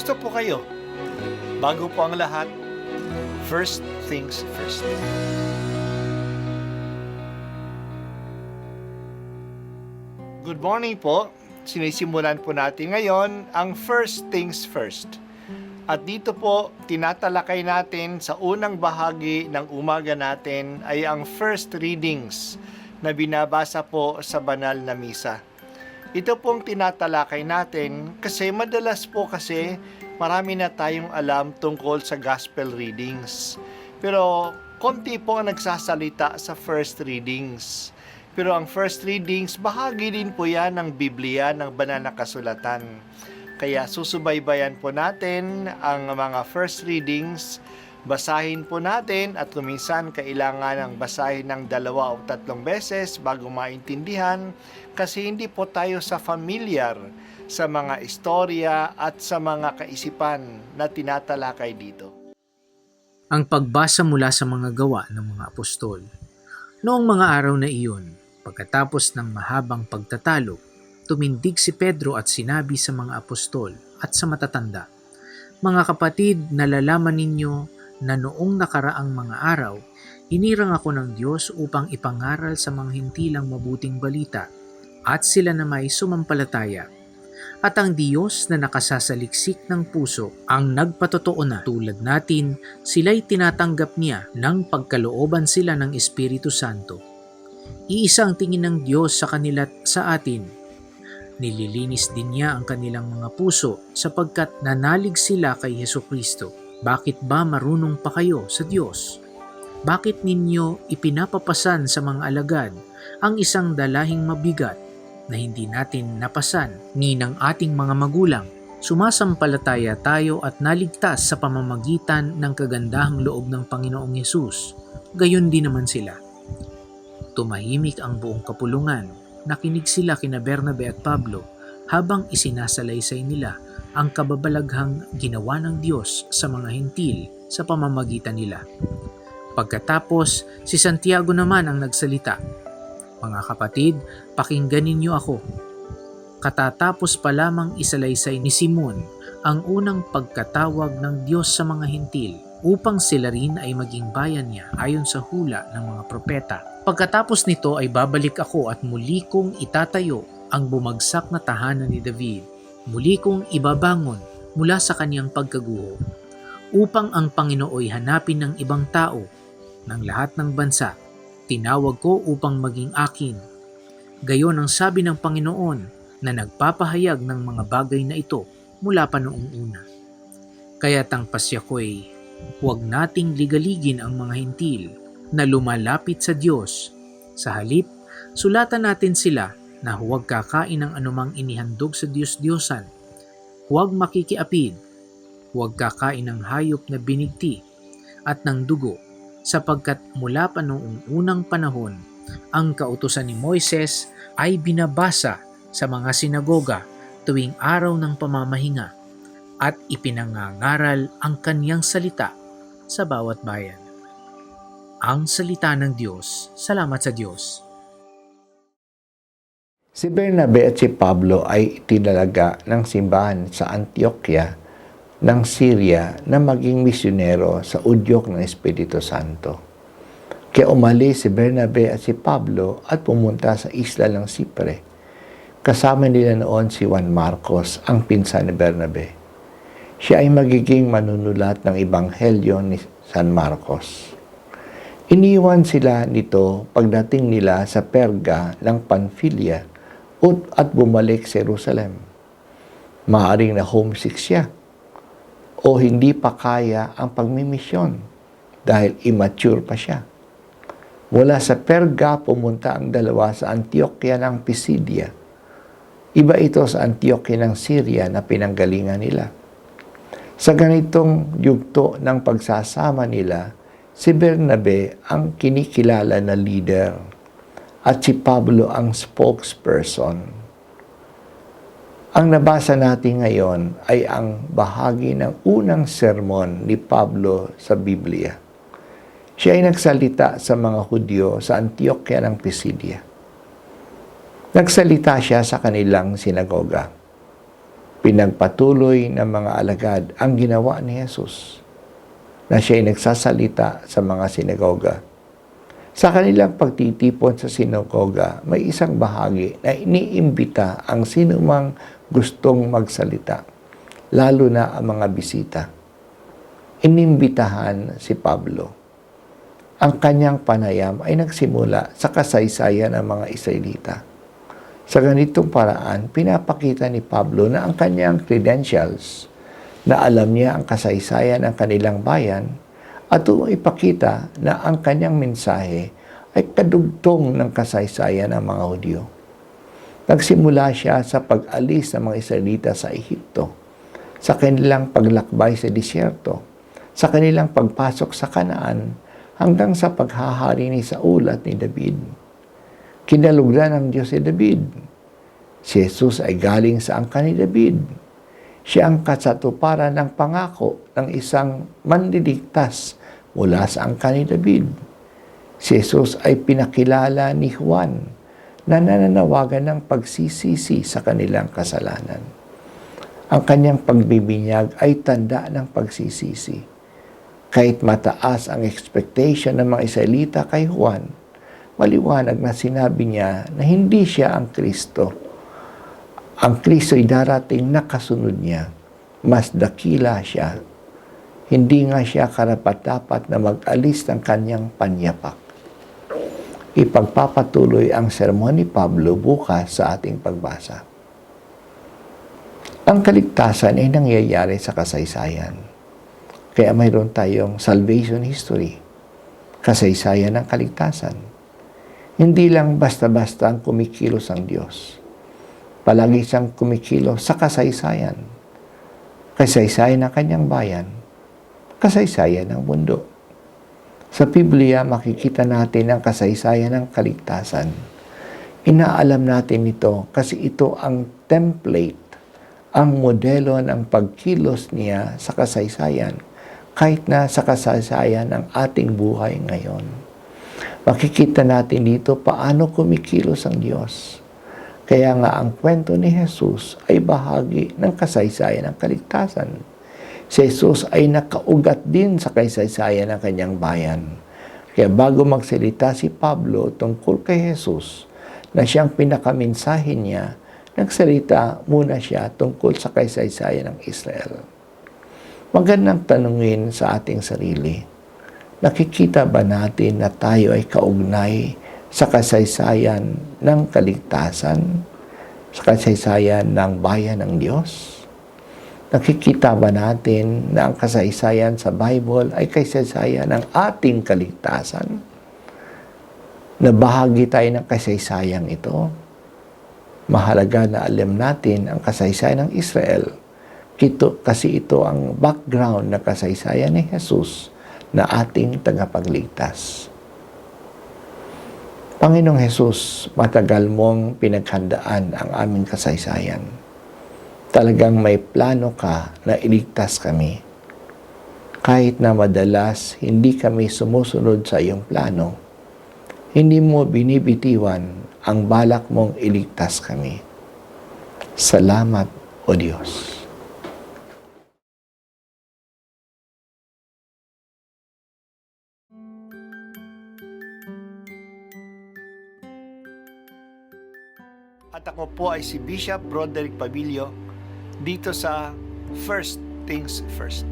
Kumusta po kayo? Bago po ang lahat, first things first. Good morning po. Sinisimulan po natin ngayon ang first things first. At dito po, tinatalakay natin sa unang bahagi ng umaga natin ay ang first readings na binabasa po sa banal na misa. Ito pong tinatalakay natin kasi madalas po kasi marami na tayong alam tungkol sa gospel readings. Pero konti po ang nagsasalita sa first readings. Pero ang first readings, bahagi din po yan ng Biblia, ng banal na kasulatan. Kaya susubaybayan po natin ang mga first readings, basahin po natin at kuminsan kailangan ng basahin ng 2 o 3 beses bago maintindihan kasi hindi po tayo familiar sa mga istorya at sa mga kaisipan na tinatalakay dito. Ang pagbasa mula sa mga gawa ng mga apostol. Noong mga araw na iyon, pagkatapos ng mahabang pagtatalo, tumindig si Pedro at sinabi sa mga apostol at sa matatanda, "Mga kapatid, nalalaman ninyo na noong nakaraang mga araw, inirang ako ng Diyos upang ipangaral sa mga hintilang mabuting balita at sila na may sumampalataya. At ang Diyos na nakasasaliksik ng puso ang nagpatotoo na tulad natin, sila'y tinatanggap niya ng pagkalooban sila ng Espiritu Santo. Iisang tingin ng Diyos sa kanila at sa atin. Nililinis din niya ang kanilang mga puso sapagkat nanalig sila kay Hesukristo. Bakit ba marunong pa kayo sa Diyos? Bakit ninyo ipinapapasan sa mga alagad ang isang dalahing mabigat na hindi natin napasan ni ng ating mga magulang? Sumasampalataya tayo at naligtas sa pamamagitan ng kagandahang loob ng Panginoong Hesus. Gayon din naman sila." Tumahimik ang buong kapulungan. Nakinig sila kina Bernabe at Pablo habang isinasalaysay nila ang kababalaghang ginawa ng Diyos sa mga hentil sa pamamagitan nila. Pagkatapos, si Santiago naman ang nagsalita, "Mga kapatid, pakinggan ninyo ako. Katatapos pa lamang isalaysay ni Simon ang unang pagkatawag ng Diyos sa mga hentil upang sila rin ay maging bayan niya ayon sa hula ng mga propeta. Pagkatapos nito ay babalik ako at muli kong itatayo ang bumagsak na tahanan ni David. Muli kong ibabangon mula sa kanyang pagkaguho upang ang Panginooy hanapin ng ibang tao ng lahat ng bansa. Tinawag ko upang maging akin. Gayon ang sabi ng Panginoon na nagpapahayag ng mga bagay na ito mula pa noong una. Kaya tangpasya ko'y huwag nating ligaligin ang mga hintil na lumalapit sa Diyos. Sa halip, sulatan natin sila na huwag kakain ng anumang inihandog sa Diyos-Diyosan, huwag makikiapid, huwag kakain ng hayop na binigti at ng dugo, sapagkat mula pa noong unang panahon, ang kautusan ni Moises ay binabasa sa mga sinagoga tuwing araw ng pamamahinga at ipinangangaral ang kanyang salita sa bawat bayan." Ang salita ng Diyos. Salamat sa Diyos. Si Bernabe at si Pablo ay itinalaga ng simbahan sa Antioquia ng Syria na maging misyonero sa udyok ng Espiritu Santo. Kaya umalis si Bernabe at si Pablo at pumunta sa isla ng Sipre. Kasama nila noon si Juan Marcos, ang pinsan ni Bernabe. Siya ay magiging manunulat ng Ebanghelyo ni San Marcos. Iniwan sila nito pagdating nila sa Perga ng Pamphylia at bumalik sa Jerusalem. Maaring na homesick siya o hindi pa kaya ang pagmimisyon dahil immature pa siya. Mula sa Perga, pumunta ang dalawa sa Antioquia ng Pisidia. Iba ito sa Antioquia ng Syria na pinanggalingan nila. Sa ganitong yugto ng pagsasama nila, si Bernabe ang kinikilala na leader at si Pablo ang spokesperson. Ang nabasa natin ngayon ay ang bahagi ng unang sermon ni Pablo sa Biblia. Siya ay nagsalita sa mga Hudyo sa Antioquia ng Pisidia. Nagsalita siya sa kanilang sinagoga. Pinagpatuloy ng mga alagad ang ginawa ni Jesus na siya ay nagsasalita sa mga sinagoga. Sa kanilang pagtitipon sa sinagoga, may isang bahagi na iniimbita ang sinumang gustong magsalita, lalo na ang mga bisita. Inimbitahan si Pablo. Ang kanyang panayam ay nagsimula sa kasaysayan ng mga Israelita. Sa ganitong paraan, pinapakita ni Pablo na ang kanyang credentials, na alam niya ang kasaysayan ng kanilang bayan, at ipakita na ang kanyang mensahe ay kadugtong ng kasaysayan ng mga Hudyo. Nagsimula siya sa pag-alis ng mga Israelita sa Ehipto, sa kanilang paglakbay sa disyerto, sa kanilang pagpasok sa Kanaan, hanggang sa paghahari ni Saul at ni David. Kinalugdan ng Diyos si David. Si Jesus ay galing sa angkan ni David. Siya ang kasatuparan ng pangako ng isang manliligtas mula sa angkan ni David. Si Jesus ay pinakilala ni Juan na nananawagan ng pagsisisi sa kanilang kasalanan. Ang kanyang pagbibinyag ay tanda ng pagsisisi. Kahit mataas ang expectation ng mga Israelita kay Juan, maliwanag na sinabi niya na hindi siya ang Kristo. Ang Kristo ay darating na kasunod niya. Mas dakila siya. Hindi nga siya karapat-dapat na mag-alis ng kanyang panyapak. Ipagpapatuloy ang sermon ni Pablo bukas sa ating pagbasa. Ang kaligtasan ay nangyayari sa kasaysayan. Kaya mayroon tayong salvation history, kasaysayan ng kaligtasan. Hindi lang basta-basta ang kumikilos ang Diyos. Palagi siyang kumikilos sa kasaysayan. Kasaysayan ng kanyang bayan, kasaysayan ng mundo. Sa Biblia, makikita natin ang kasaysayan ng kaligtasan. Inaalam natin ito kasi ito ang template, ang modelo ng pagkilos niya sa kasaysayan, kahit na sa kasaysayan ng ating buhay ngayon. Makikita natin dito paano kumikilos ang Diyos. Kaya nga ang kwento ni Jesus ay bahagi ng kasaysayan ng kaligtasan. Si Jesus ay nakaugat din sa kasaysayan ng kanyang bayan. Kaya bago magsalita si Pablo tungkol kay Jesus, na siyang pinakamensahe niya, nagsalita muna siya tungkol sa kasaysayan ng Israel. Magandang tanungin sa ating sarili, nakikita ba natin na tayo ay kaugnay sa kasaysayan ng kaligtasan, sa kasaysayan ng bayan ng Diyos? Nakikita ba natin na ang kasaysayan sa Bible ay kasaysayan ng ating kaligtasan? Na bahagi tayo ng kasaysayang ito? Mahalaga na alam natin ang kasaysayan ng Israel. Kasi ito ang background na kasaysayan ni Jesus na ating tagapagligtas. Panginoong Jesus, matagal mong pinaghandaan ang aming kasaysayan. Talagang may plano ka na iligtas kami. Kahit na madalas hindi kami sumusunod sa iyong plano, hindi mo binibitiwan ang balak mong iligtas kami. Salamat, O Diyos. At ako po ay si Bishop Broderick Pabilio dito sa First Things First.